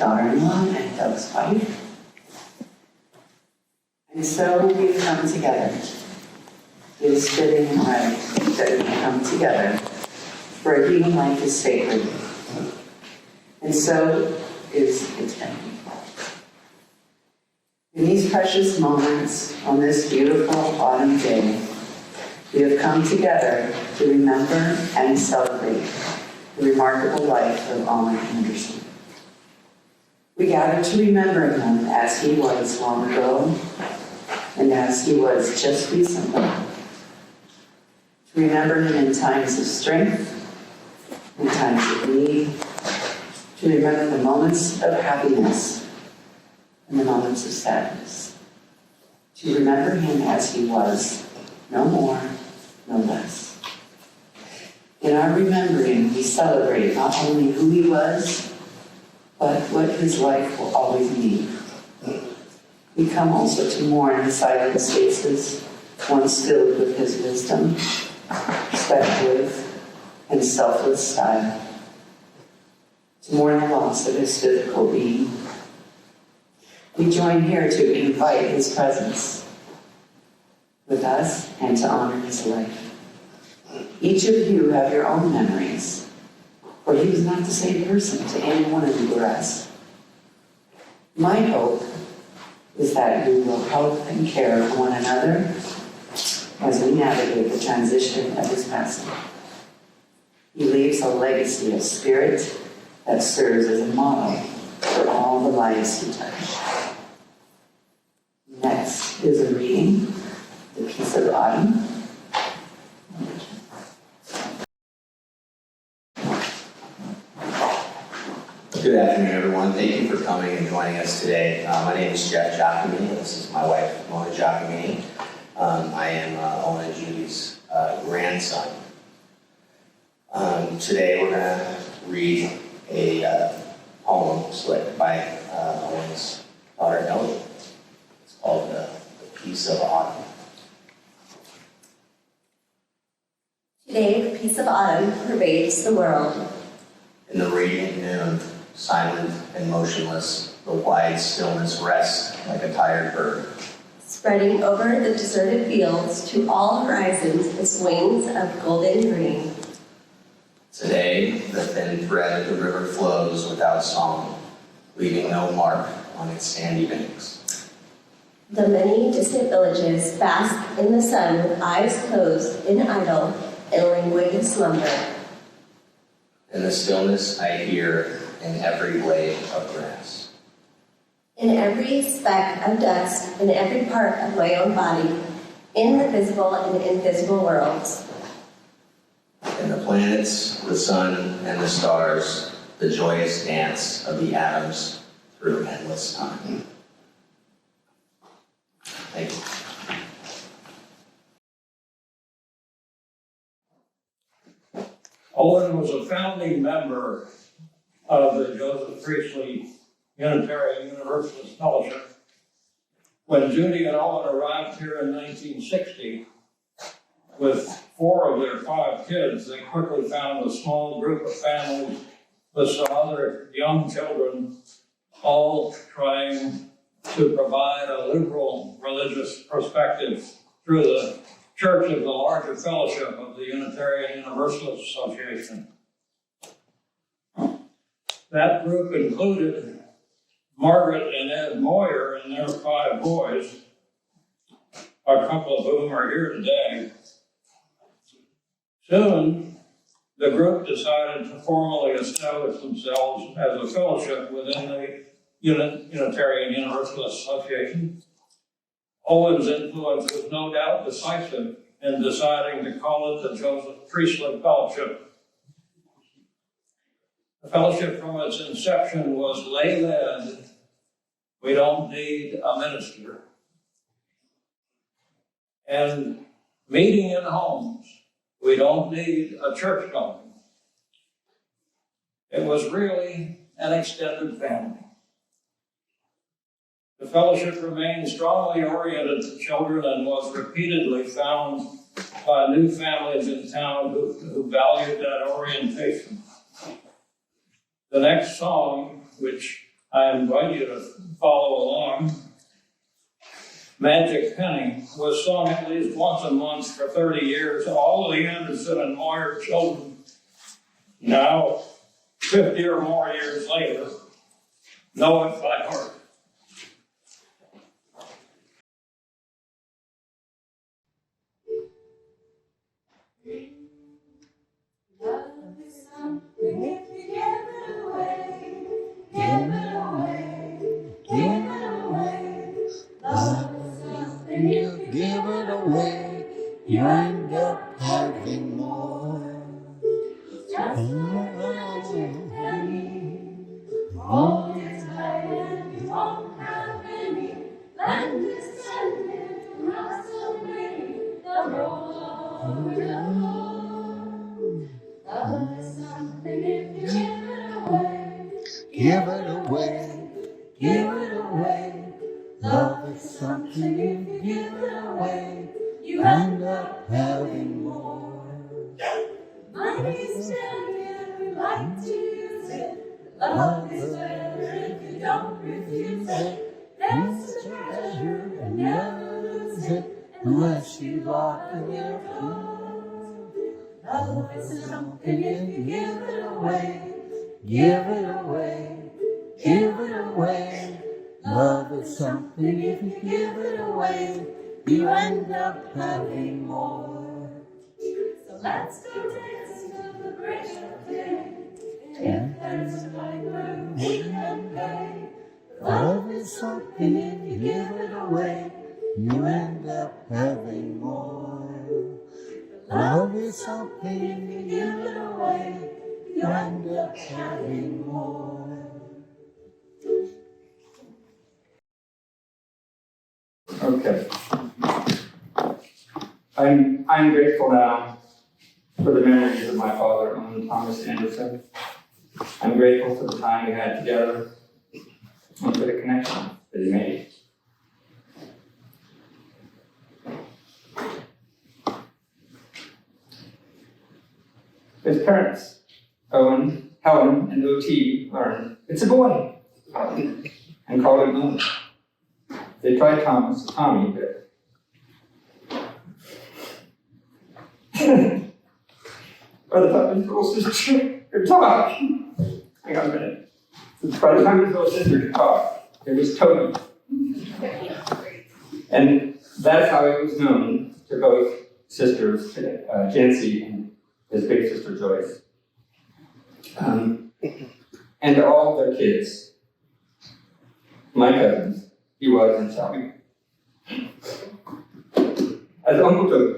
daughter-in-law and Doug's wife. And so we've come together. It is fitting and right that we come together, for a human life is sacred. And so is eternity. In these precious moments on this beautiful autumn day, we have come together to remember and celebrate the remarkable life of Owen Anderson. We gather to remember him as he was long ago and as he was just recently. To remember him in times of strength, in times of need, to remember the moments of happiness and the moments of sadness. To remember him as he was, no more, no less. In our remembering, we celebrate not only who he was, but what his life will always be. We come also to mourn the silent spaces once filled with his wisdom, speculative, and selfless style. To mourn the loss of his physical being. We join here to invite his presence with us and to honor his life. Each of you have your own memories, for he was not the same person to any one of you or us. My hope is that you will help and care for one another as we navigate the transition of his passing. He leaves a legacy of spirit that serves as a model for all the lives he touched. Next is a reading, The Peace of Autumn. Good afternoon, everyone. Thank you for coming and joining us today. My name is Jeff Giacomini. This is my wife, Mona Giacomini. I am Owen and Judy's grandson. Today we're going to read a poem selected by Owen's daughter, Ellie. It's called The Peace of Autumn. Today, the peace of autumn pervades the world. In the radiant noon, silent and motionless, the wide stillness rests like a tired bird. Spreading over the deserted fields to all horizons its wings of golden green. Today, the thin thread of the river flows without song, leaving no mark on its sandy banks. The many distant villages bask in the sun with eyes closed in idle and languid slumber. In the stillness I hear in every blade of grass. In every speck of dust, in every part of my own body, in the visible and invisible worlds. In the planets, the sun, and the stars, the joyous dance of the atoms through endless time. Thank you. Owen was a founding member of the Joseph Priestley Unitarian Universalist Fellowship. When Judy and Owen arrived here in 1960, with 4 of their 5 kids, they quickly found a small group of families with some other young children, all trying to provide a liberal religious perspective through the church of the larger fellowship of the Unitarian Universalist Association. That group included Margaret and Ed Moyer and their 5 boys, a couple of whom are here today. Soon, the group decided to formally establish themselves as a fellowship within the Unitarian Universalist Association. Owen's influence was no doubt decisive in deciding to call it the Joseph Priestley Fellowship. The fellowship from its inception was lay-led. We don't need a minister. And meeting in homes. We don't need a church building. It was really an extended family. The fellowship remained strongly oriented to children and was repeatedly found by new families in town who valued that orientation. The next song, which I invite you to follow along. Magic Penny was sung at least once a month for 30 years. All of the Anderson and Moyer children, now 50 or more years later, know it by heart. Love is something if you give it away, give it away, give it away. Love is something if you give it away, you end up having more. Just like a magic penny, hold it tight and you won't have any. Land is sending across so many, the roll over the moon. Love is something if you give it away, give it away, give it away. Love is something if you give it away, you end up having more. Money's dandy and we like to use it. Love is better if you don't refuse it. There's a treasure and never lose it unless you walk in your food. Love is something if you give it away, give it away, give it away. Love is something if you give it away, you end up having more. So let's go dance till the break of day. If there's a piper, we can pay. Love is something if you give it away, you end up having more. Love is something if you give it away, you end up having more. Okay. I'm grateful now for the memories of my father, Owen Thomas Anderson. I'm grateful for the time we had together and for the connection that he made. His parents, Owen, Helen, and O.T., learned, "It's a boy," and called him Owen. They tried Tommy, but by the time his little sister could talk, hang on a minute. By the time his little sister could talk, it was Toby. And that's how it was known to both sisters, Jancy and his big sister Joyce. And to all their kids, my cousins, he was and shall be. As Uncle Toby.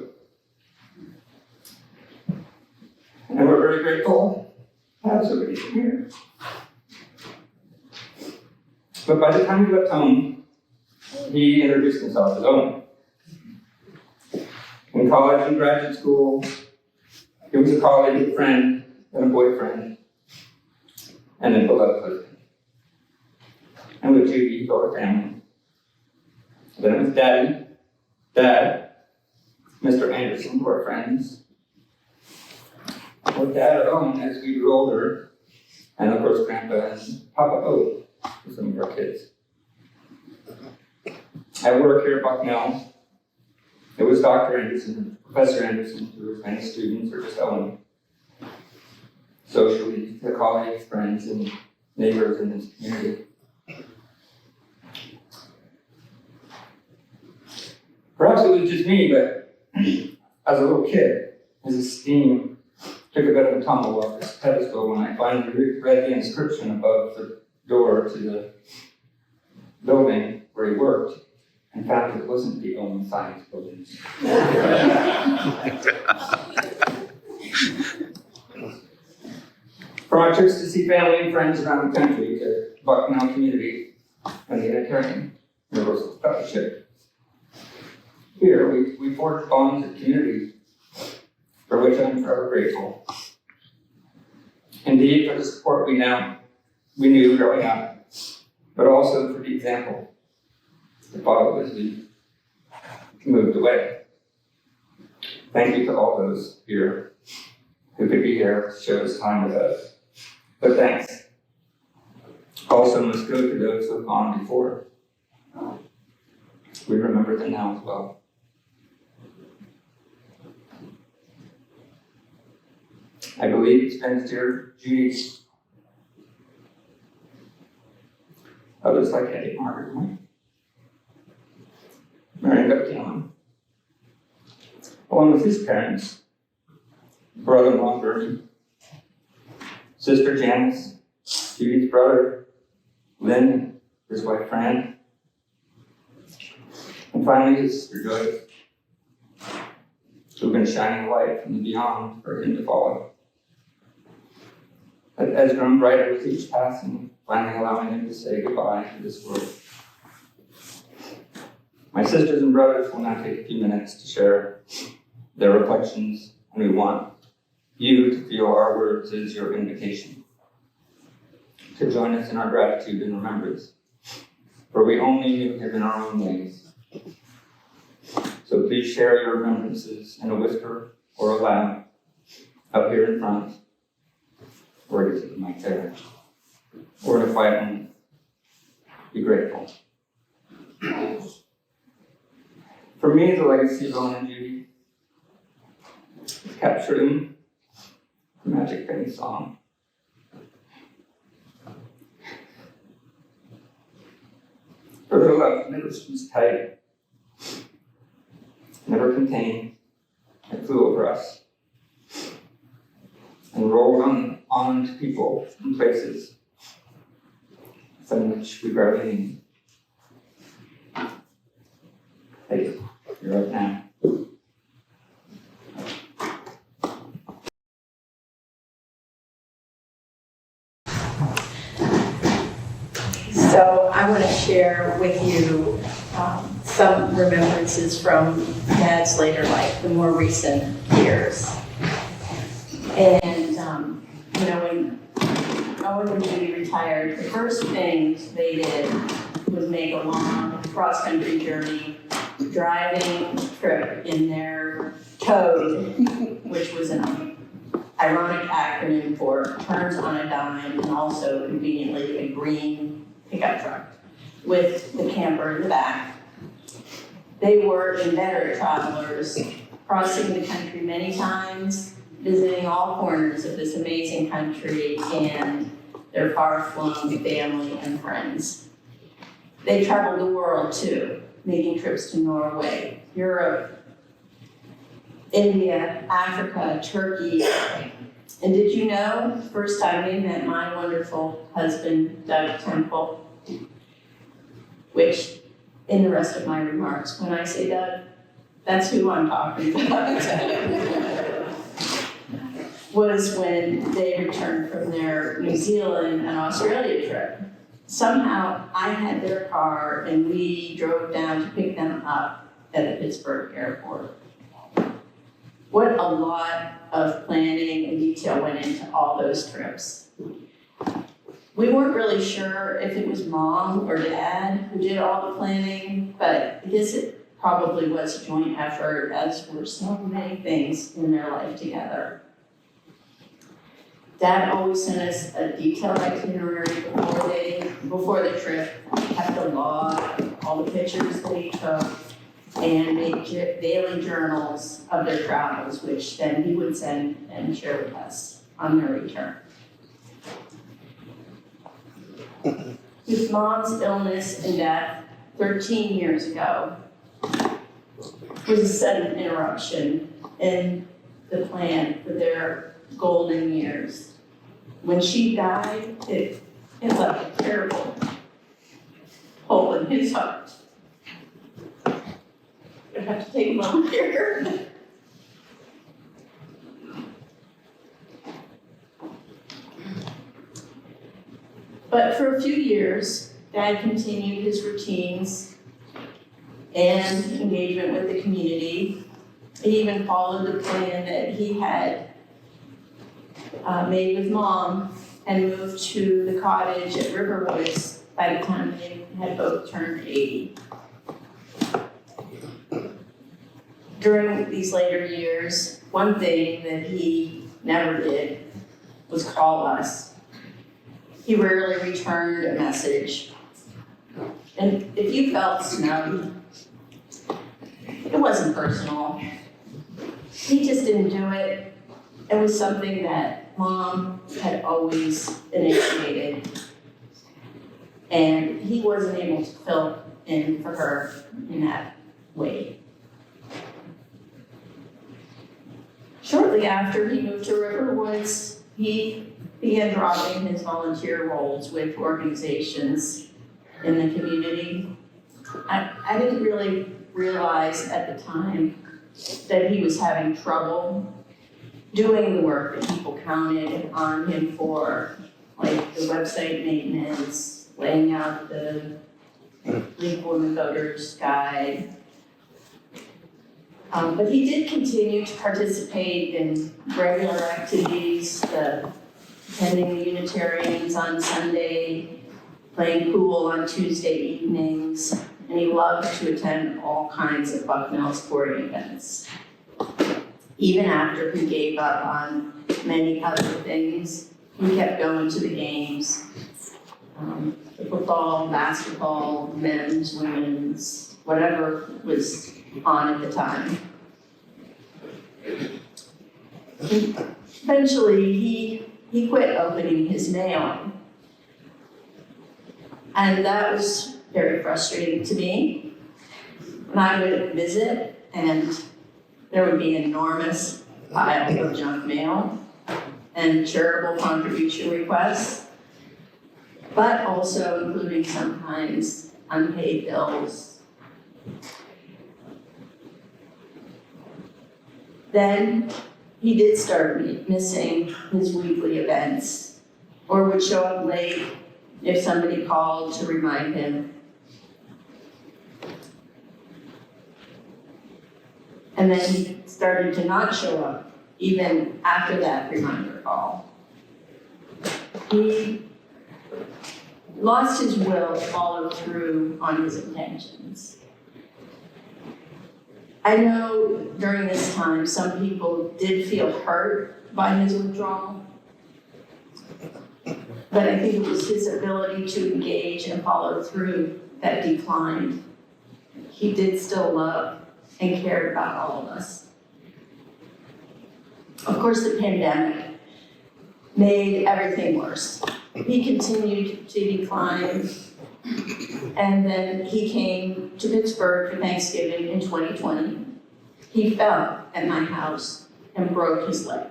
And we're very grateful to have somebody here. But by the time he left home, he introduced himself as Owen. In college and graduate school, he was a colleague, a friend, and a boyfriend, and a beloved husband. And with Judy, he built a family. Then it was Daddy, Dad, Mr. Anderson, who are friends. With Dad or Owen as we grew older, and of course Grandpa and Papa O for some of our kids. At work here at Bucknell, it was Dr. Anderson, Professor Anderson, who was many students, or just Owen. Socially, the colleagues, friends, and neighbors in his community. Perhaps it was just me, but as a little kid, his esteem took a bit of a tumble off his pedestal when I finally read the inscription above the door to the building where he worked and found it wasn't the only science building. From our trips to see family and friends around the country to Bucknell Community and the Unitarian Universal Fellowship, here we forged bonds of community for which I'm forever grateful. Indeed, for the support we knew growing up, but also for the example to follow as we moved away. Thank you to all those here who could be here to show this time with us. But thanks. also must go to those who have gone before. We remember them now as well. I believe it's been dear Judy's. Others like Eddie Margaret White, Marion Bucknell, along with his parents, brother-in-law Bertie, sister Janice, Judy's brother, Lynn, his wife Fran, and finally his sister Joyce, who've been shining a light from the beyond for him to follow. It has grown brighter with each passing, finally allowing him to say goodbye to this world. My sisters and brothers will now take a few minutes to share their reflections, and we want you to feel our words as your invitation to join us in our gratitude and remembrance, for we only knew him in our own ways. So please share your remembrances in a whisper or aloud, up here in front, or is it the mic there, or in a quiet moment. Be grateful. For me, the legacy of Owen and Judy is captured in the Magic Penny song. For their love never was tight, never contained, it flew over us and rolled on to people and places from which we barely knew. Hey, you're up now. So I want to share with you some remembrances from Dad's later life, the more recent years. And, when Owen and Judy retired, the first thing they did was make a long cross-country journey, driving trip in their Toad, which was an ironic acronym for turns on a dime, and also conveniently a green pickup truck with the camper in the back. They were inveterate travelers, crossing the country many times, visiting all corners of this amazing country and their far-flung family and friends. They traveled the world too, making trips to Norway, Europe, India, Africa, Turkey. And did you know, the first time they met my wonderful husband, Doug Temple, which in the rest of my remarks, when I say Doug, that's who I'm talking about. Was when they returned from their New Zealand and Australia trip. Somehow I had their car and we drove down to pick them up at the Pittsburgh airport. What a lot of planning and detail went into all those trips. We weren't really sure if it was Mom or Dad who did all the planning, but I guess it probably was a joint effort, as were so many things in their life together. Dad always sent us a detailed itinerary before the trip, kept a log, all the pictures they took, and made daily journals of their travels, which then he would send and share with us on their return. With Mom's illness and death 13 years ago was a sudden interruption in the plan for their golden years. When she died, it left a terrible hole in his heart. I have to take a moment here. But for a few years, Dad continued his routines and engagement with the community. He even followed the plan that he had made with Mom and moved to the cottage at Riverwoods by the time they had both turned 80. During these later years, one thing that he never did was call us. He rarely returned a message. And if you felt snubbed, it wasn't personal. He just didn't do it. It was something that Mom had always initiated. And he wasn't able to fill in for her in that way. Shortly after he moved to Riverwoods, he began dropping his volunteer roles with organizations in the community. I didn't really realize at the time that he was having trouble doing the work that people counted on him for, like the website maintenance, laying out the League Women Voters Guide. But he did continue to participate in regular activities, attending the Unitarians on Sunday, playing pool on Tuesday evenings, and he loved to attend all kinds of Bucknell sporting events. Even after he gave up on many other things, he kept going to the games. The football, basketball, men's, women's, whatever was on at the time. Eventually, he quit opening his mail. And that was very frustrating to me. And I would visit, and there would be an enormous pile of junk mail and charitable contribution requests, but also including sometimes unpaid bills. Then he did start missing his weekly events, or would show up late if somebody called to remind him. And then he started to not show up even after that reminder call. He lost his will to follow through on his intentions. I know during this time, some people did feel hurt by his withdrawal, but I think it was his ability to engage and follow through that declined. He did still love and cared about all of us. Of course, the pandemic made everything worse. He continued to decline, and then he came to Pittsburgh for Thanksgiving in 2020. He fell at my house and broke his leg.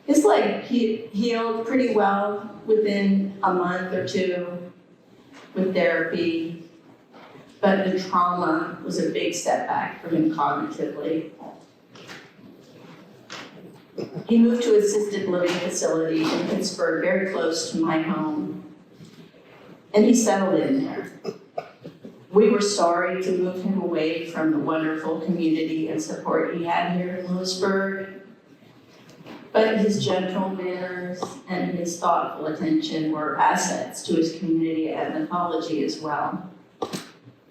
His leg healed pretty well within a month or two with therapy, but the trauma was a big setback for him cognitively. He moved to an assisted living facility in Pittsburgh, very close to my home, and he settled in there. We were sorry to move him away from the wonderful community and support he had here in Lewisburg, but his gentle manners and his thoughtful attention were assets to his community and mythology as well.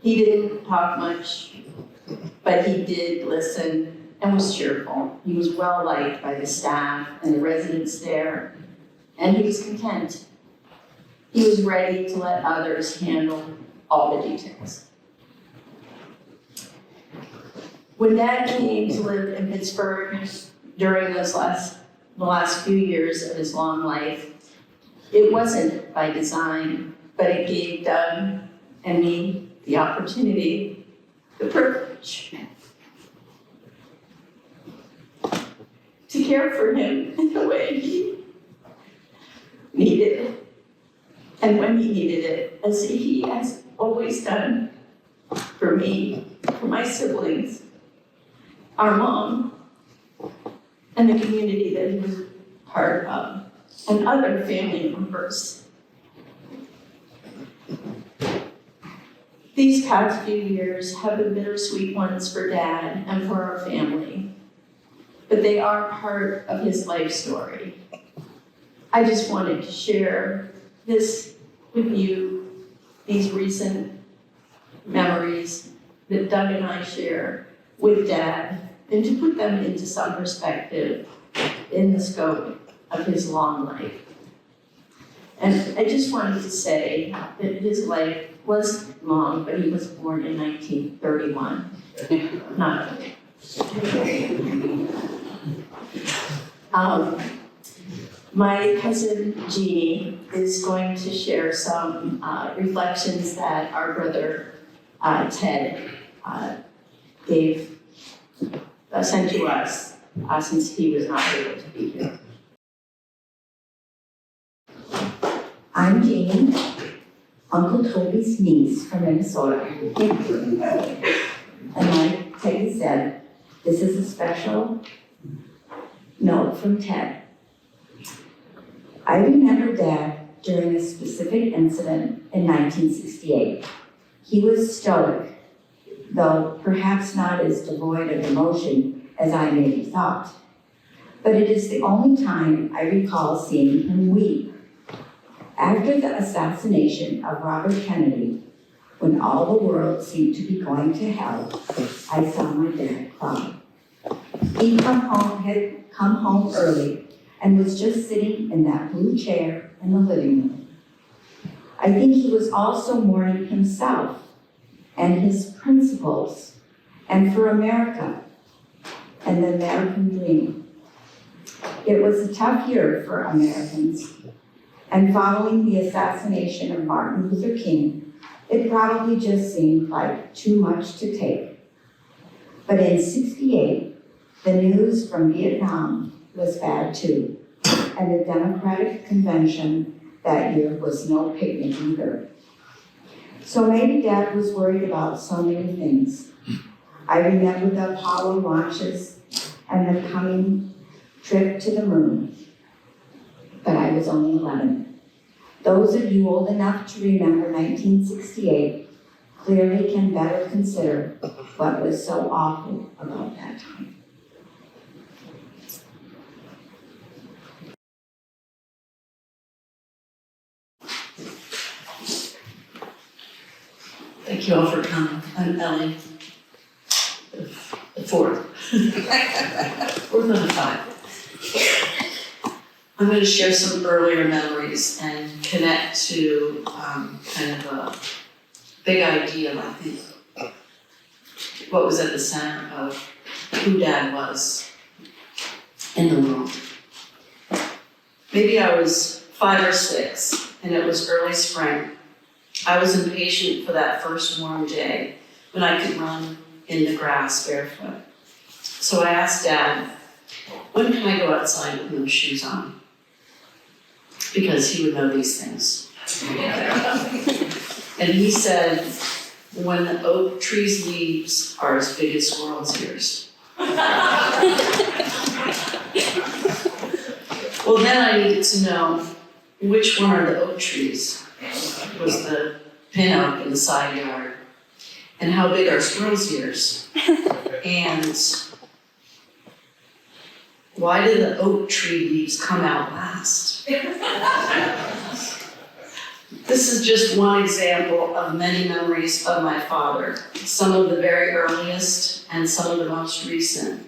He didn't talk much, but he did listen and was cheerful. He was well liked by the staff and the residents there, and he was content. He was ready to let others handle all the details. When Dad came to live in Pittsburgh during the last few years of his long life, it wasn't by design, but it gave Doug and me the opportunity, the privilege, to care for him in the way he needed it, and when he needed it, as he has always done for me, for my siblings, our mom, and the community that he was part of, and other family members. These past few years have been bittersweet ones for Dad and for our family, but they are part of his life story. I just wanted to share this with you, these recent memories that Doug and I share with Dad, and to put them into some perspective in the scope of his long life. And I just wanted to say that his life was long, but he was born in 1931. Not. My cousin Jeannie is going to share some reflections that our brother Ted sent to us since he was not able to be here. I'm Jeannie, Uncle Toby's niece from Minnesota. And like Peggy said, this is a special note from Ted. I remember Dad during a specific incident in 1968. He was stoic, though perhaps not as devoid of emotion as I maybe thought. But it is the only time I recall seeing him weep. After the assassination of Robert Kennedy, when all the world seemed to be going to hell, I saw my dad cry. He had come home early and was just sitting in that blue chair in the living room. I think he was also mourning himself and his principles and for America and the American dream. It was a tough year for Americans. And following the assassination of Martin Luther King, it probably just seemed like too much to take. But in '68, the news from Vietnam was bad too, and the Democratic Convention that year was no picnic either. So maybe Dad was worried about so many things. I remember the Apollo launches and the coming trip to the moon, but I was only 11. Those of you old enough to remember 1968 clearly can better consider what was so awful about that time. Thank you all for coming. I'm Ellie, the fourth. Fourth of the five. I'm going to share some earlier memories and connect to kind of a big idea, I think, what was at the center of who Dad was in the world. Maybe I was 5 or 6, and it was early spring. I was impatient for that first warm day when I could run in the grass barefoot. So I asked Dad, when can I go outside with no shoes on? Because he would know these things. And he said, when the oak tree's leaves are as big as squirrels' ears. Well, then I needed to know which one are the oak trees. Was the pin oak in the side yard? And how big are squirrels' ears? And why did the oak tree leaves come out last? This is just one example of many memories of my father, some of the very earliest and some of the most recent,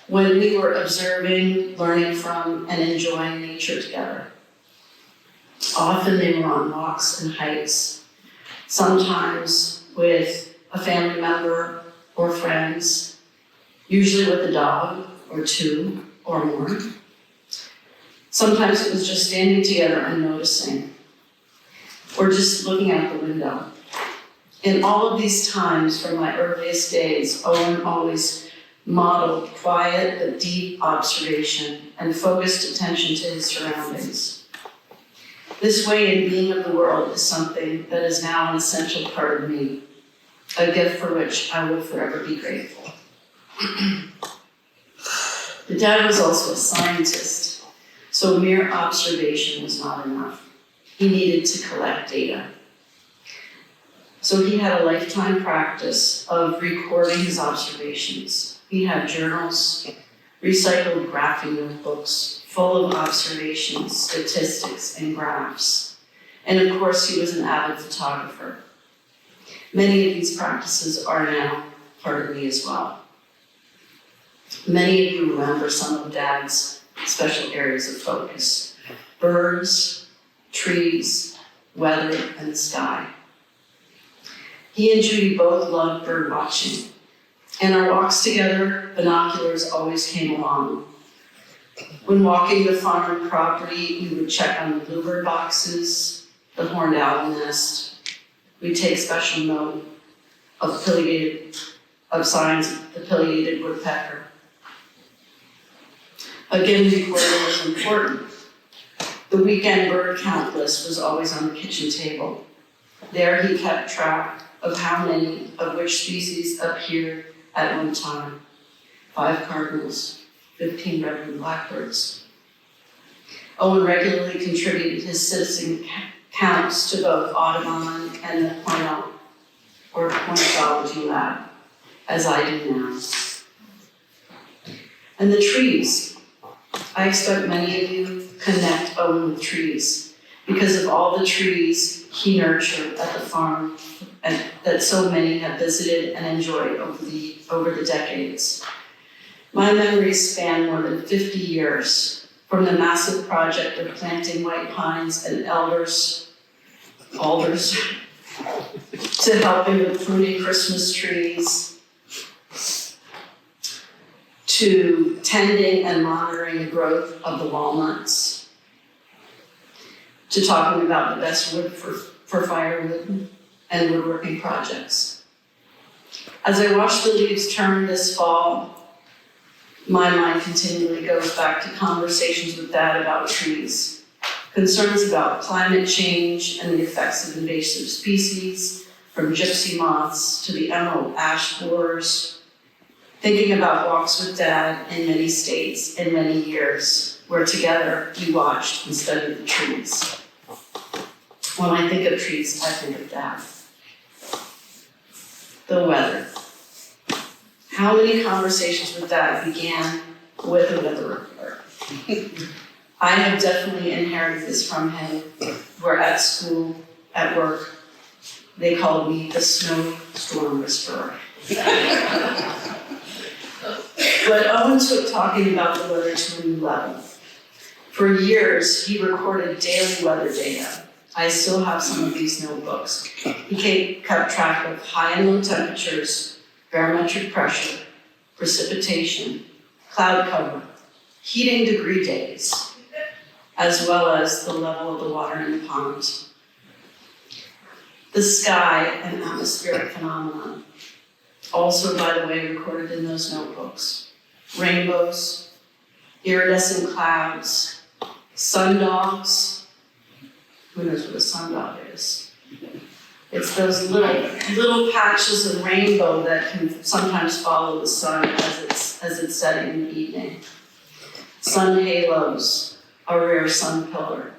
when we were observing, learning from, and enjoying nature together. Often they were on walks and hikes, sometimes with a family member or friends, usually with a dog or 2 or more. Sometimes it was just standing together and noticing, or just looking out the window. In all of these times from my earliest days, Owen always modeled quiet but deep observation and focused attention to his surroundings. This way in being of the world is something that is now an essential part of me, a gift for which I will forever be grateful. But Dad was also a scientist, so mere observation was not enough. He needed to collect data. So he had a lifetime practice of recording his observations. He had journals, recycled graphing notebooks, full of observations, statistics, and graphs. And of course, he was an avid photographer. Many of these practices are now part of me as well. Many of you remember some of Dad's special areas of focus: birds, trees, weather, and the sky. He and Judy both loved bird watching. In our walks together, binoculars always came along. When walking the farm property, we would check on the bluebird boxes, the horned owl nest. We'd take special note of signs of the pileated woodpecker. Again, recording was important. The weekend bird count list was always on the kitchen table. There he kept track of how many of which species appeared at one time. 5 cardinals, 15 red-winged blackbirds. Owen regularly contributed his citizen counts to both Audubon and the Cornell Ornithology Lab, as I do now. And the trees. I expect many of you connect Owen with trees because of all the trees he nurtured at the farm and that so many have visited and enjoyed over the decades. My memories span more than 50 years, from the massive project of planting white pines and alders, to helping with pruning Christmas trees, to tending and monitoring the growth of the walnuts, to talking about the best wood for firewood and woodworking projects. As I watch the leaves turn this fall, my mind continually goes back to conversations with Dad about trees, concerns about climate change and the effects of invasive species, from gypsy moths to the emerald ash borers, thinking about walks with Dad in many states in many years, where together we watched and studied the trees. When I think of trees, I think of Dad. The weather. How many conversations with Dad began with a weather report? I have definitely inherited this from him. We're at school, at work. They called me the snowstorm whisperer. But Owen took talking about the weather to a new level. For years, he recorded daily weather data. I still have some of these notebooks. He kept track of high and low temperatures, barometric pressure, precipitation, cloud cover, heating degree days, as well as the level of the water in the pond. The sky and atmospheric phenomena, also, by the way, recorded in those notebooks. Rainbows, iridescent clouds, sundogs. Who knows what a sundog is? It's those little patches of rainbow that can sometimes follow the sun as it's setting in the evening. Sun halos, a rare sun pillar.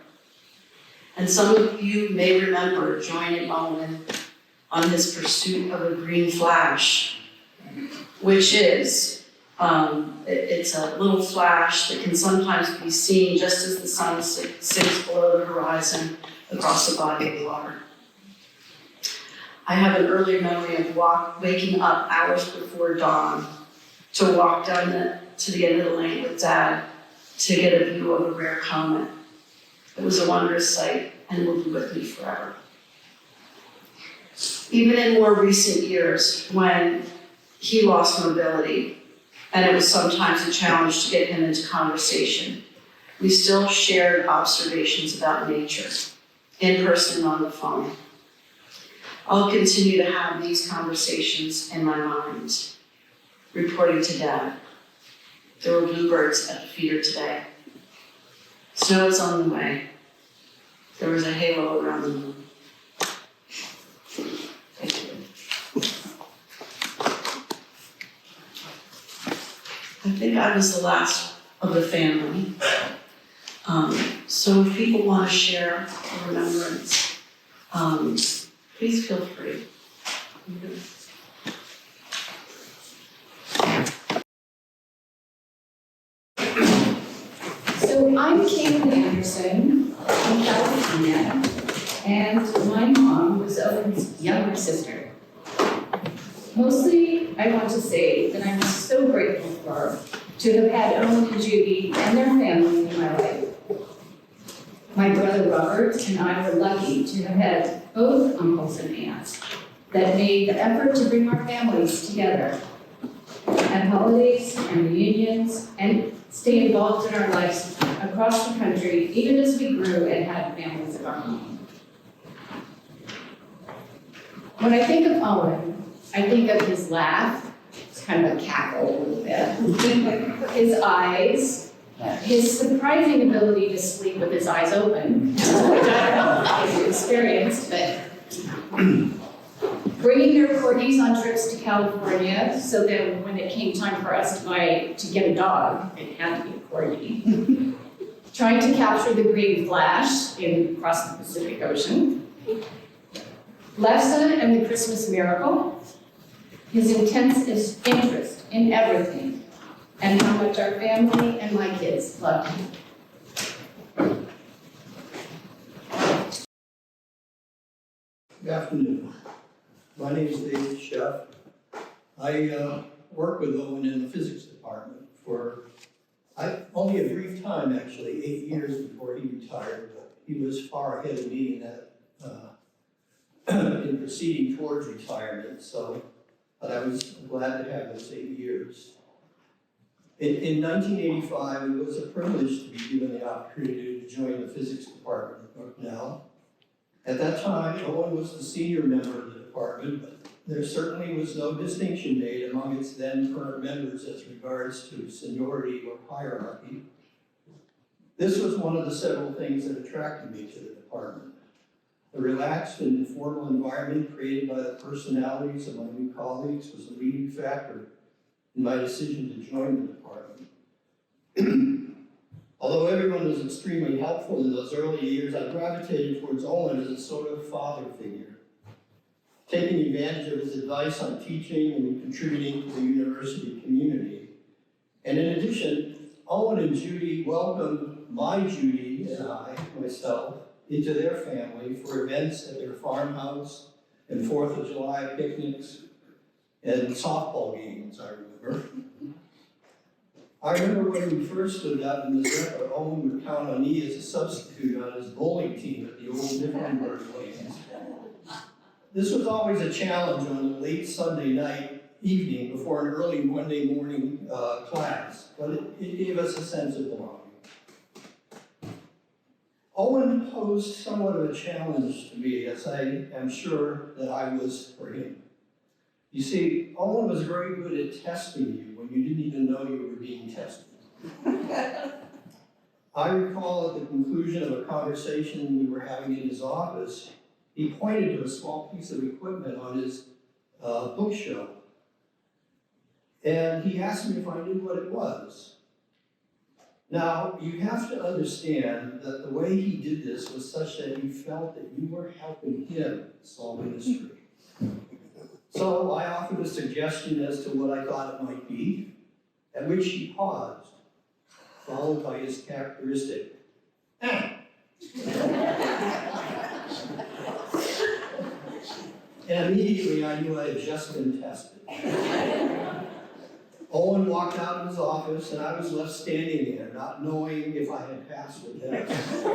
And some of you may remember joining Owen on his pursuit of a green flash, which is, it's a little flash that can sometimes be seen just as the sun sinks below the horizon across the body of water. I have an early memory of waking up hours before dawn to walk down to the end of the lane with Dad to get a view of a rare comet. It was a wondrous sight and will be with me forever. Even in more recent years, when he lost mobility, and it was sometimes a challenge to get him into conversation, we still shared observations about nature, in person and on the phone. I'll continue to have these conversations in my mind, reporting to Dad. There were bluebirds at the feeder today. Snow is on the way. There was a halo around the moon. Thank you. I think I was the last of the family. So if people want to share a remembrance, please feel free. So I'm Caitlin Anderson from California, and my mom was Owen's younger sister. Mostly, I want to say that I'm so grateful for to have had Owen and Judy and their family in my life. My brother Robert and I were lucky to have had both uncles and aunts that made the effort to bring our families together at holidays and reunions and stay involved in our lives across the country, even as we grew and had families of our own. When I think of Owen, I think of his laugh. It's kind of a cackle a little bit. His eyes, his surprising ability to sleep with his eyes open, which I don't know if you experienced, but bringing their corgis on trips to California, so that when it came time for us to get a dog, it had to be a corgi. Trying to capture the green flash across the Pacific Ocean. Lessa and the Christmas Miracle, his intense interest in everything, and how much our family and my kids loved him. Good afternoon. My name is David Sheff. I worked with Owen in the physics department for only a brief time, actually, 8 years before he retired. But he was far ahead of me in that in proceeding towards retirement. But I was glad to have those 8 years. In 1985, it was a privilege to be given the opportunity to join the physics department at Bucknell. At that time, Owen was the senior member of the department, but there certainly was no distinction made among its then current members as regards to seniority or hierarchy. This was one of the several things that attracted me to the department. The relaxed and informal environment created by the personalities of my new colleagues was a leading factor in my decision to join the department. Although everyone was extremely helpful in those early years, I gravitated towards Owen as a sort of father figure, taking advantage of his advice on teaching and contributing to the university community. And in addition, Owen and Judy welcomed my Judy and myself, into their family for events at their farmhouse and 4th of July picnics and softball games, I remember. I remember when we first stood up in the Zephyr, Owen would count on me as a substitute on his bowling team at the old Nippenberg lanes. This was always a challenge on a late Sunday night evening before an early Monday morning class, but it gave us a sense of belonging. Owen posed somewhat of a challenge to me, as I am sure that I was for him. You see, Owen was very good at testing you when you didn't even know you were being tested. I recall at the conclusion of a conversation we were having in his office, he pointed to a small piece of equipment on his bookshelf. And he asked me if I knew what it was. Now, you have to understand that the way he did this was such that he felt that you were helping him solve a mystery. So I offered a suggestion as to what I thought it might be, at which he paused, followed by his characteristic, And immediately I knew I had just been tested. Owen walked out of his office and I was left standing there, not knowing if I had passed the test.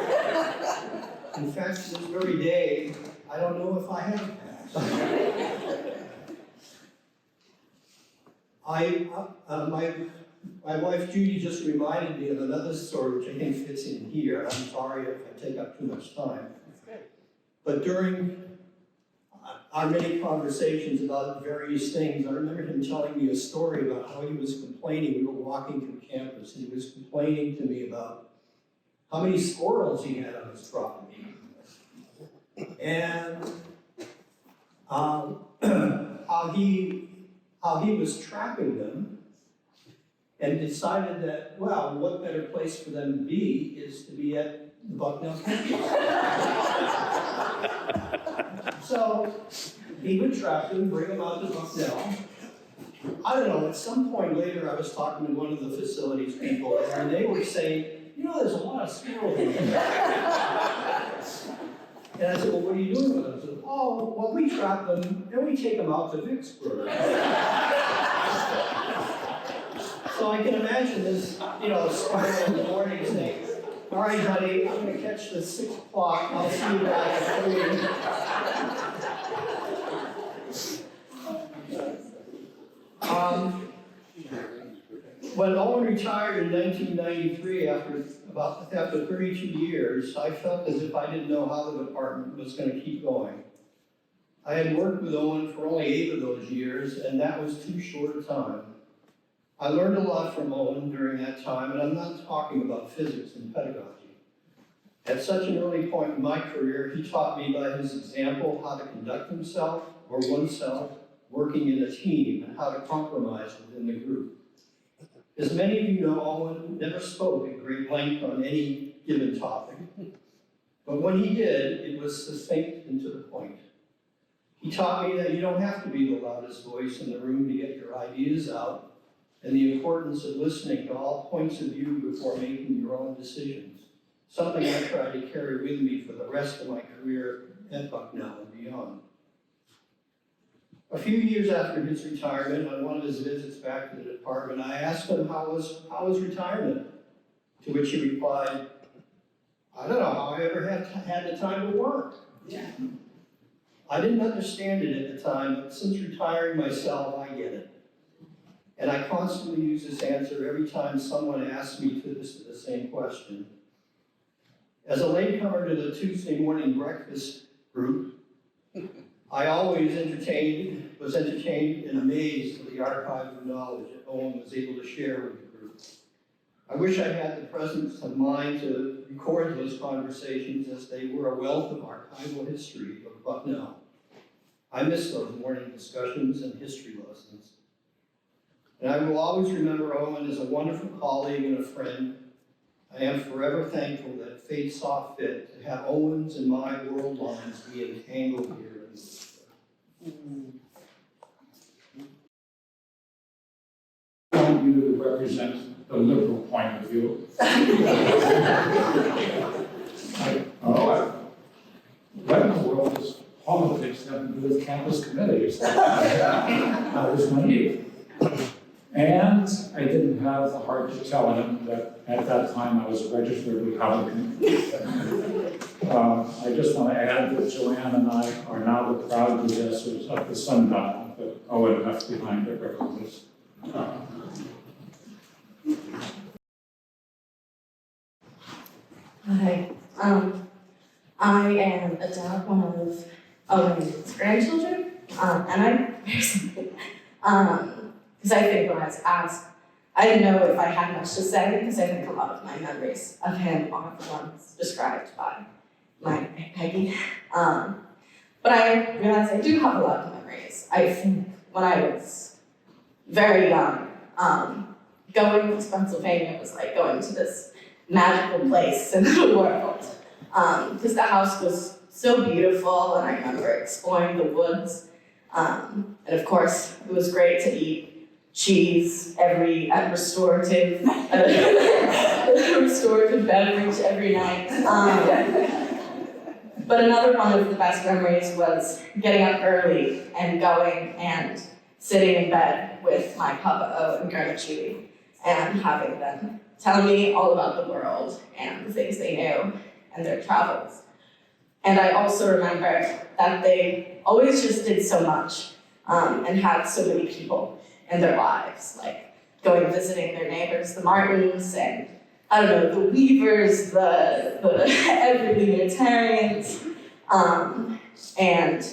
In fact, this very day, I don't know if I have passed. My wife Judy just reminded me of another story which I think fits in here. I'm sorry if I take up too much time. But during our many conversations about various things, I remember him telling me a story about how he was complaining. We were walking through campus and he was complaining to me about how many squirrels he had on his property. And how he was trapping them and decided that, well, what better place for them to be is to be at the Bucknell campus. So he would trap them, bring them out to Bucknell. I don't know, at some point later I was talking to one of the facilities people there and they were saying, you know, there's a lot of squirrels in there. And I said, well, what are you doing with them? I said, oh, well, we trap them and we take them out to Vicksburg. So I can imagine this, squirrel in the morning saying, All right, honey, I'm gonna catch the 6 o'clock. I'll see you back at 3. When Owen retired in 1993, after 32 years, I felt as if I didn't know how the department was going to keep going. I had worked with Owen for only 8 of those years, and that was too short a time. I learned a lot from Owen during that time, and I'm not talking about physics and pedagogy. At such an early point in my career, he taught me by his example how to conduct himself or oneself working in a team and how to compromise within the group. As many of you know, Owen never spoke at great length on any given topic, but when he did, it was succinct and to the point. He taught me that you don't have to be the loudest voice in the room to get your ideas out, and the importance of listening to all points of view before making your own decisions, something I tried to carry with me for the rest of my career at Bucknell and beyond. A few years after his retirement, on one of his visits back to the department, I asked him how was retirement? To which he replied, I don't know how I ever had the time to work. Yeah. I didn't understand it at the time, but since retiring myself, I get it. And I constantly use this answer every time someone asks me the same question. As a latecomer to the Tuesday morning breakfast group, I always was entertained and amazed at the archive of knowledge that Owen was able to share with the group. I wish I had the presence of mind to record those conversations, as they were a wealth of archival history of Bucknell. I miss those morning discussions and history lessons. And I will always remember Owen as a wonderful colleague and a friend. I am forever thankful that fate saw fit to have Owen's and my world lines be entangled here. I want you to represent the liberal point of view. What in the world does politics have to do with campus committees? I was naive. And I didn't have the heart to tell him that at that time I was a registered Republican. I just want to add that Joanne and I are now the proud possessors of the sundial that Owen left behind at Rickles. Hi, I am Adele, one of Owen's grandchildren, and I'm because I think when I was asked, I didn't know if I had much to say, because I think a lot of my memories of him are the ones described by my Peggy. But I realized I do have a lot of memories. I think when I was very young, going to Pennsylvania was like going to this magical place in the world, because the house was so beautiful, and I remember exploring the woods, and of course it was great to eat cheese and restorative beverage every night. But another one of the best memories was getting up early and going and sitting in bed with my Papa O and Grandma Judy and having them tell me all about the world and the things they knew and their travels. And I also remember that they always just did so much and had so many people in their lives, like going and visiting their neighbors, the Martins, and I don't know, the Weavers, the every Unitarians, and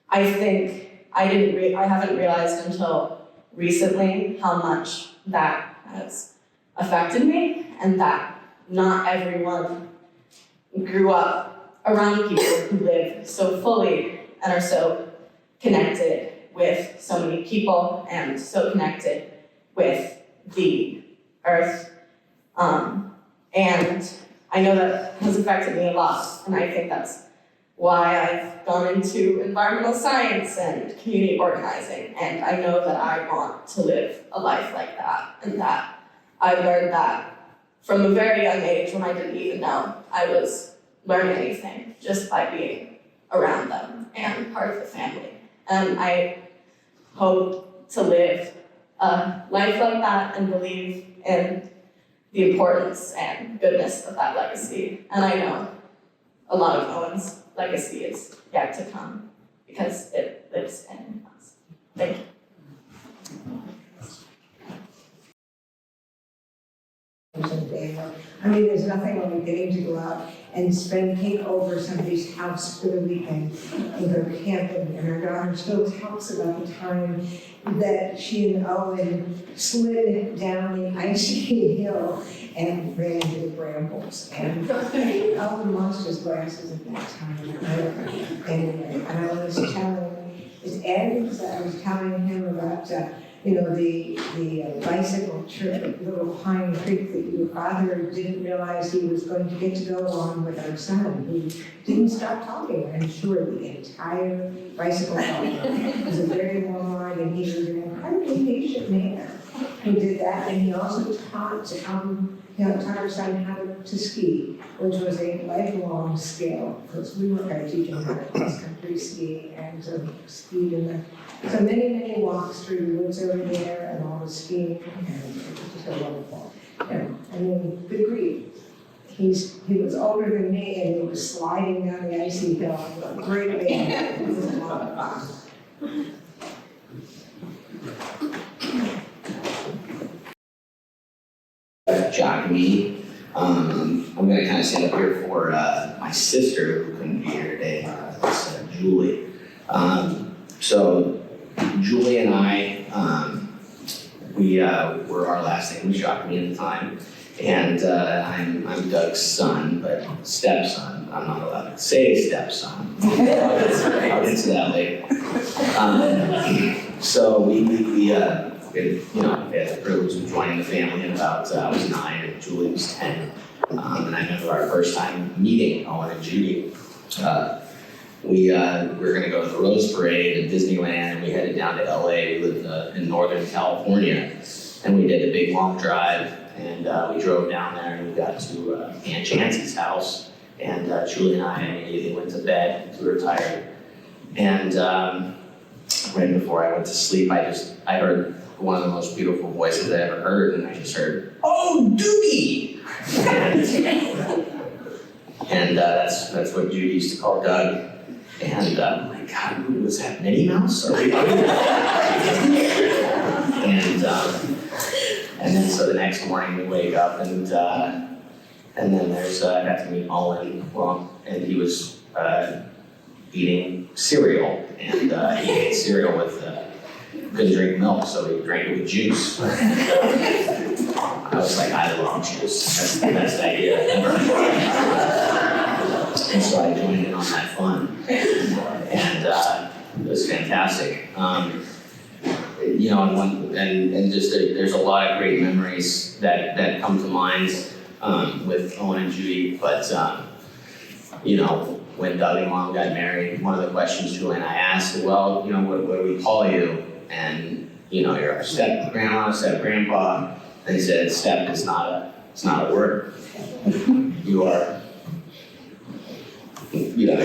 I think I haven't realized until recently how much that has affected me, and that not everyone grew up around people who live so fully and are so connected with so many people and so connected with the earth. And I know that has affected me a lot, and I think that's why I've gone into environmental science and community organizing, and I know that I want to live a life like that, and that I learned that from a very young age when I didn't even know I was learning anything, just by being around them and part of the family. And I hope to live a life like that and believe in the importance and goodness of that legacy. And I know a lot of Owen's legacy is yet to come because it lives in us. Thank you. I mean, there's nothing like getting to go out and take over somebody's house for the weekend and go camping. And our daughter still talks about the time that she and Owen slid down the icy hill and ran into the brambles. And Owen lost his glasses at that time. Anyway, and I was telling, it's Ed, because I was telling him about the bicycle trip at Little Pine Creek that your father didn't realize he was going to get to go on with our son, who didn't stop talking, I'm sure, the entire bicycle ride. It was a very long ride, and he was an incredibly patient man who did that, and he also taught our son how to ski, which was a lifelong skill, because we were kind of teaching him how to cross-country ski, and skied in the so many walks through the woods over there and all the skiing, and it was just so wonderful. And I mean, good grief. He was older than me and he was sliding down the icy hill. Great man. It was a lot of fun. Giacomi. I'm going to kind of stand up here for my sister who couldn't be here today, Julie. So Julie and I, we were, our last name was Giacomi at the time, and I'm Doug's son, but stepson. I'm not allowed to say stepson. I'll get to that later. So we had the privilege of joining the family at about, I was 9 and Julie was 10. And I remember our first time meeting Owen and Judy. We were going to go to the Rose Parade at Disneyland, and we headed down to LA. We lived in Northern California, and we did the big long drive, and we drove down there, and we got to Aunt Chancey's house, and Julie and I immediately went to bed. We were tired, and right before I went to sleep, I heard one of the most beautiful voices I ever heard, and I just heard, "Oh, Doogie!" And that's what Judy used to call Doug. And I'm like, God, was that Minnie Mouse? Are we and then so the next morning we wake up and then there's I got to meet Owen. Well, and he was eating cereal, and he ate cereal with couldn't drink milk, so he drank it with juice. I was like, I love juice. That's the best idea ever. And so I joined in on that fun, and it was fantastic. And just there's a lot of great memories that come to mind with Owen and Judy. But when Doug and Mom got married, one of the questions Julie and I asked, well, what do we call you? And you're our step grandma, step grandpa. And they said, step is not a word. You are. You're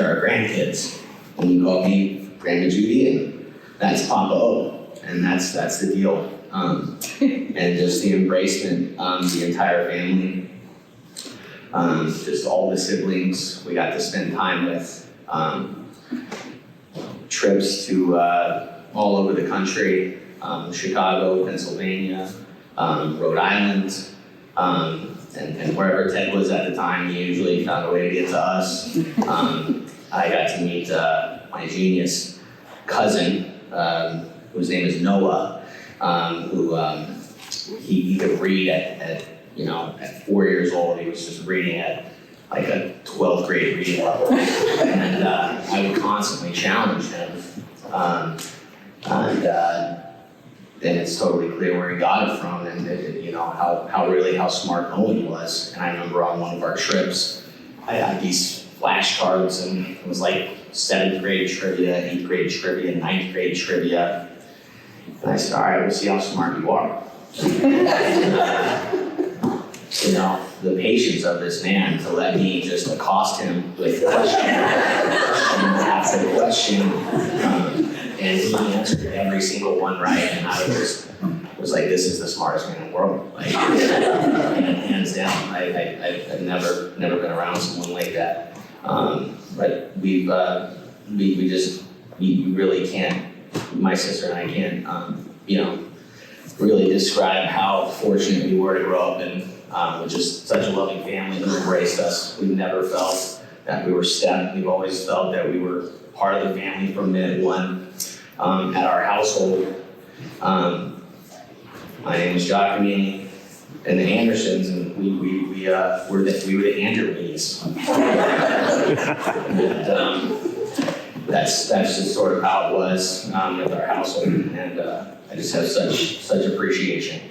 our grandkids. And you call me Grandma Judy, and that's Papa O, and that's the deal. And just the embracement, the entire family, just all the siblings we got to spend time with, trips to all over the country, Chicago, Pennsylvania, Rhode Island, and wherever Ted was at the time, he usually found a way to get to us. I got to meet my genius cousin, whose name is Noah, who he could read at 4 years old. He was just reading at like a 12th grade reading level, and I would constantly challenge him. And it's totally clear where he got it from, and how smart Owen was. And I remember on one of our trips, I had these flashcards, and it was like 7th grade trivia, 8th grade trivia, 9th grade trivia. And I said, all right, we'll see how smart you are. The patience of this man to let me just accost him with question after question. And he answered every single one right, and I was just was like, this is the smartest man in the world. Like, hands down. I've never been around someone like that. But we really can't, my sister and I can't, really describe how fortunate we were to grow up in with just such a loving family who embraced us. We've never felt that we were stepped. We've always felt that we were part of the family from minute one. At our household, my name is Giacomini, and the Andersons, and we were the Andersons. That's just sort of how it was with our household, and I just have such appreciation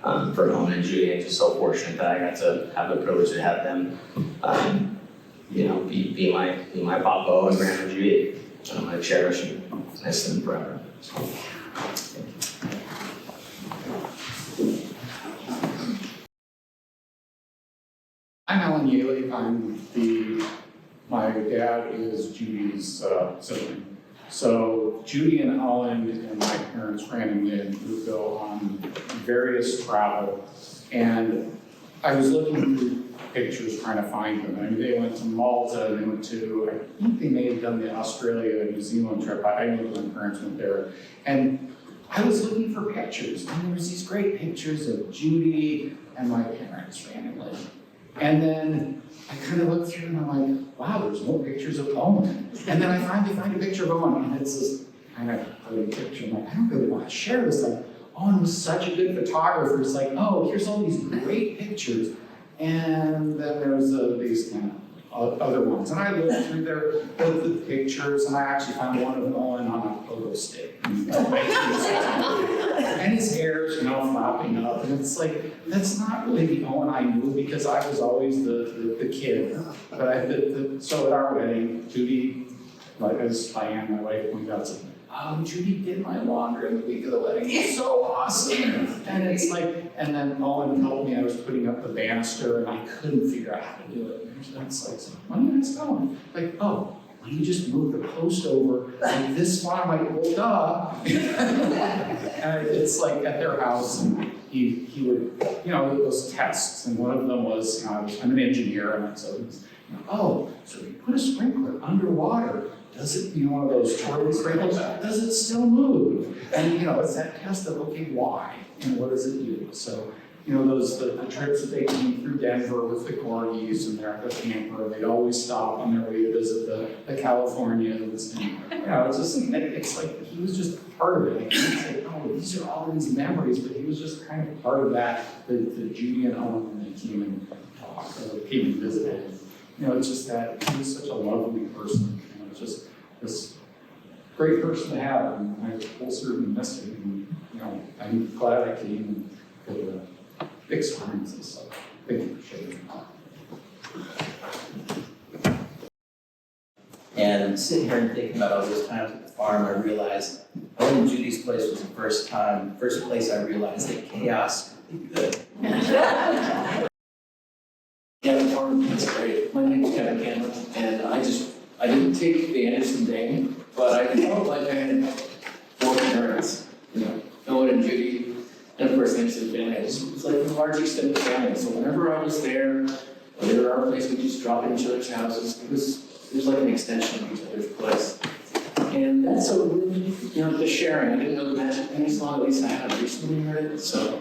for Owen and Judy. I'm just so fortunate that I got to have the privilege to have them, be my papa and grandma Judy. I cherish and miss them forever. I'm Alan Yaley. My dad is Judy's sibling. So Judy and Owen and my parents ran into Bluefield on various travel, and I was looking through pictures trying to find them. I mean, they went to Malta, they went to, I think they may have done the Australia, New Zealand trip. I know my parents went there. And I was looking for pictures, and there was these great pictures of Judy and my parents randomly. And then I kind of looked through and I'm like, wow, there's no pictures of Owen. And then I finally find a picture of Owen, and it's this kind of ugly picture. I'm like, I don't really want to share this. Like, Owen was such a good photographer. It's like, oh, here's all these great pictures. And then there's these kind of other ones. And I looked through the pictures, and I actually found one of Owen on a pogo stick. And his hair's, flopping up. And it's like, that's not really the Owen I knew, because I was always the kid. But so at our wedding, Judy, like as Diane, my wife, pointed out, said, oh, Judy did my laundry in the week of the wedding. It's so awesome. And it's like, and then Owen told me I was putting up the banister and I couldn't figure out how to do it. And it's like, when are you guys going? Like, oh, why don't you just move the post over like this far? I'm like, well, duh. And it's like at their house, and he would, those tests. And one of them was, I'm an engineer, and so oh, so you put a sprinkler underwater. Does it, one of those toilet sprinklers, does it still move? And, it's that test of, okay, why? And what does it do? So, the trips that they came through Denver with the corgis, and they're at the camper, they'd always stop on their way to visit the Californians. And, it's just, it's like he was just part of it. It's like, oh, these are all these memories, but he was just kind of part of that, the Judy and Owen when they came and talked, or came and visited. It's just that he was such a lovely person. It's just this great person to have, and I will certainly miss him. And, I'm glad I came and could experience this. So thank you for sharing that. And I'm sitting here and thinking about all those times at the farm. I realized Owen and Judy's place was the first place I realized that chaos could be good. Yeah, the farm is great. My name's Kevin Cameron, and I didn't take the Anderson name, but I felt like I had four parents, Owen and Judy, and of course the Anderson family. It was like a large extended family. So whenever I was there, or they were our place, we just drop in each other's houses. It was like an extension of each other's place. And that's the sharing. I didn't know the magic penny song, at least I had recently heard it. So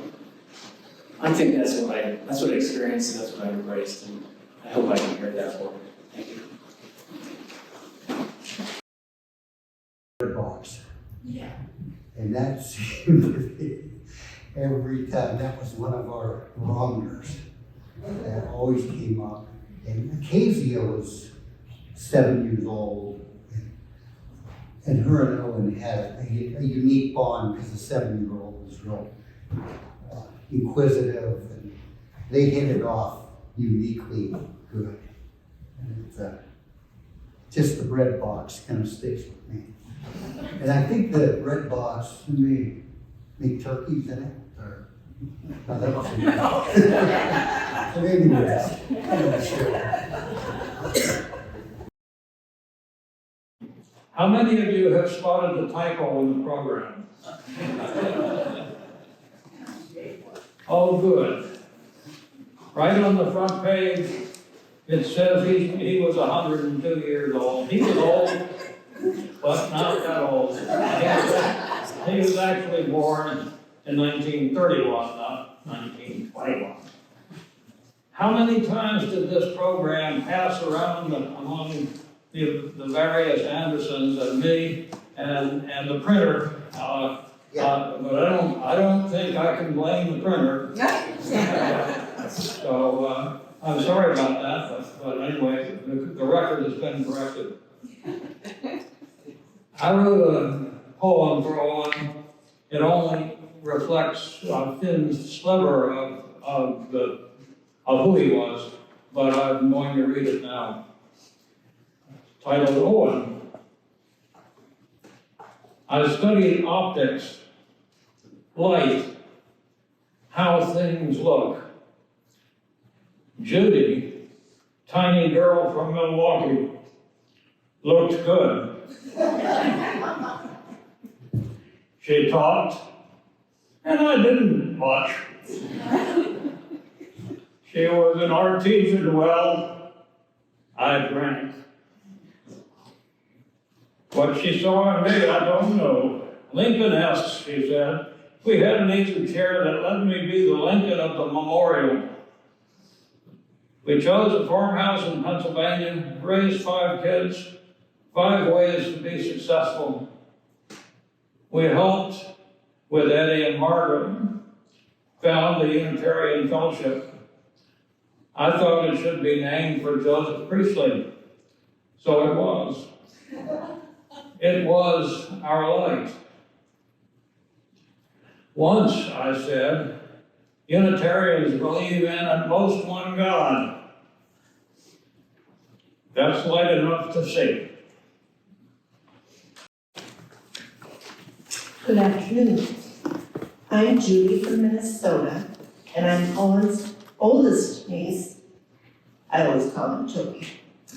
I think that's what I experienced, and that's what I embraced, and I hope I can hear that for. Thank you. Box. Yeah. And that seemed to be every time. That was one of our barometers that always came up. And Acacia was 7 years old, and her and Owen had a unique bond because the 7-year-old was real inquisitive, and they hit it off uniquely good. And it's just the bread box kind of sticks with me. And I think the bread box may make turkeys in it, or no, that wasn't it. So anyways, I'm not sure. How many of you have spotted the typo in the program? Oh, good. Right on the front page, it says he was 102 years old. He was old, but not that old. He was actually born in 1931, not 1921. How many times did this program pass around among the various Andersons and me and the printer? But I don't think I can blame the printer. So I'm sorry about that, but anyway, the record has been corrected. I wrote a poem for Owen. It only reflects a thin sliver of who he was, but I'm going to read it now. Titled Owen. I studied optics, light, how things look. Judy, tiny girl from Milwaukee, looked good. She talked, and I didn't much. She was an artesian well, I drank. What she saw in me, I don't know. Lincoln-esque, she said. We had an easy chair that let me be the Lincoln of the memorial. We chose a farmhouse in Pennsylvania, raised 5 kids, 5 ways to be successful. We helped with Eddie and Margaret, found the Unitarian Fellowship. I thought it should be named for Joseph Priestley, so it was. It was our light. Once, I said, Unitarians believe in at most one God. That's light enough to see. Good afternoon. I'm Judy from Minnesota, and I'm Owen's oldest niece. I always call him Joey,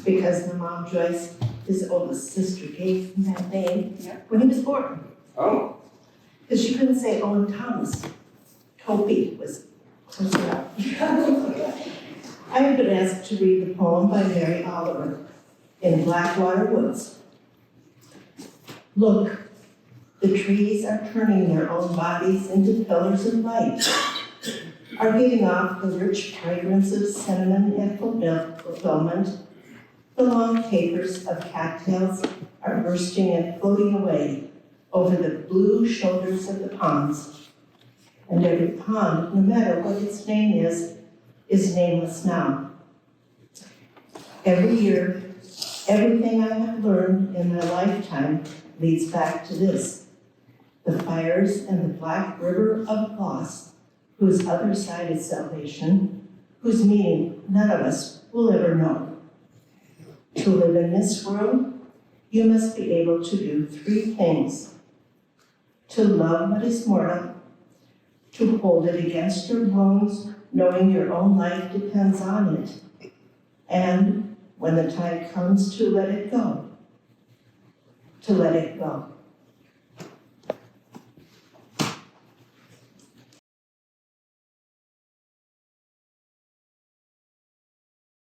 because my mom Joyce, his oldest sister, gave him that name when he was born. Oh. Because she couldn't say Owen Thomas. Toby was close enough. I have been asked to read the poem by Mary Oliver, In Blackwater Woods. Look, the trees are turning their own bodies into pillars of light, are giving off the rich fragrance of cinnamon and fulfillment. The long tapers of cattails are bursting and floating away over the blue shoulders of the ponds. And every pond, no matter what its name is nameless now. Every year, everything I have learned in my lifetime leads back to this. The fires and the black river of loss, whose other side is salvation, whose meaning none of us will ever know. To live in this world, you must be able to do 3 things. To love what is mortal, to hold it against your bones, knowing your own life depends on it, and when the time comes to let it go, to let it go.